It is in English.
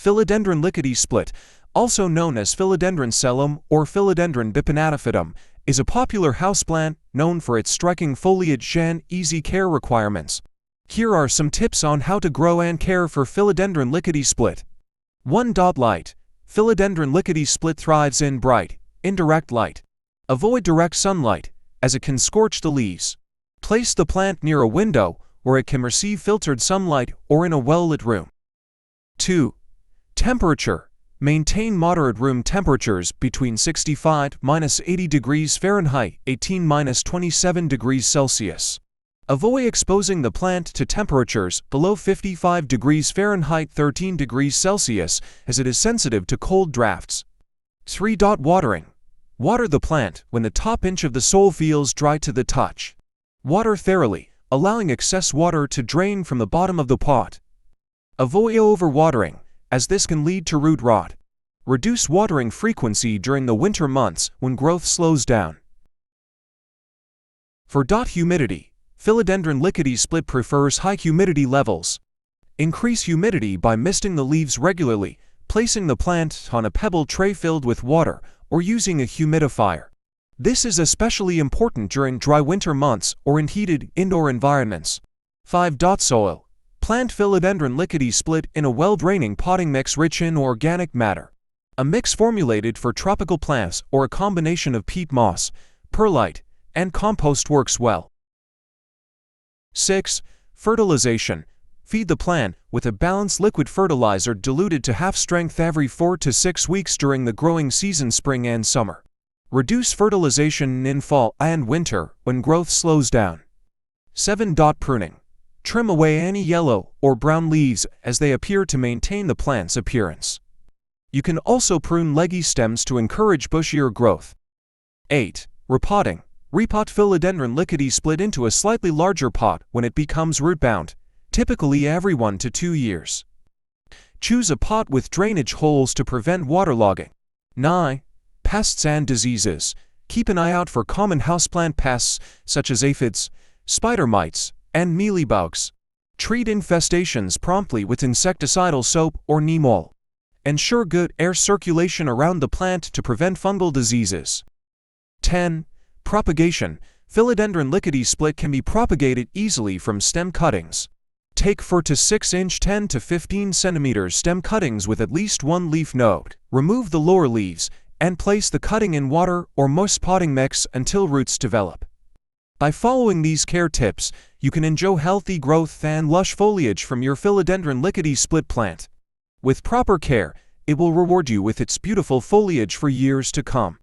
Philodendron lickety split, also known as Philodendron selloum or Philodendron bipinnatifidum, is a popular houseplant known for its striking foliage and easy care requirements. Here are some tips on how to grow and care for Philodendron lickety split. 1. Light. Philodendron lickety split thrives in bright, indirect light. Avoid direct sunlight, as it can scorch the leaves. Place the plant near a window where it can receive filtered sunlight or in a well-lit room. 2. Temperature. Maintain moderate room temperatures between 65–80 degrees Fahrenheit, 18–27 degrees Celsius. Avoid exposing the plant to temperatures below 55 degrees Fahrenheit, 13 degrees Celsius, as it is sensitive to cold drafts. 3. Watering. Water the plant when the top inch of the soil feels dry to the touch. Water thoroughly, allowing excess water to drain from the bottom of the pot. Avoid overwatering, as this can lead to root rot. Reduce watering frequency during the winter months when growth slows down. 4. Humidity. Philodendron lickety split prefers high humidity levels. Increase humidity by misting the leaves regularly, placing the plant on a pebble tray filled with water, or using a humidifier. This is especially important during dry winter months or in heated indoor environments. 5. Soil. Plant Philodendron lickety split in a well-draining potting mix rich in organic matter. A mix formulated for tropical plants or a combination of peat moss, perlite, and compost works well. 6. Fertilization. Feed the plant with a balanced liquid fertilizer diluted to half strength every 4 to 6 weeks during the growing season, spring and summer. Reduce fertilization in fall and winter when growth slows down. 7. Pruning. Trim away any yellow or brown leaves as they appear to maintain the plant's appearance. You can also prune leggy stems to encourage bushier growth. 8. Repotting. Repot Philodendron lickety split into a slightly larger pot when it becomes root-bound, typically every 1 to 2 years. Choose a pot with drainage holes to prevent waterlogging. 9. Pests and diseases. Keep an eye out for common houseplant pests such as aphids, spider mites, and mealybugs. Treat infestations promptly with insecticidal soap or neem oil. Ensure good air circulation around the plant to prevent fungal diseases. 10. Propagation. Philodendron lickety split can be propagated easily from stem cuttings. Take 4 to 6 inch 10 to 15 centimeter stem cuttings with at least one leaf node. Remove the lower leaves and place the cutting in water or moist potting mix until roots develop. By following these care tips, you can enjoy healthy growth and lush foliage from your Philodendron lickety split plant. With proper care, it will reward you with its beautiful foliage for years to come.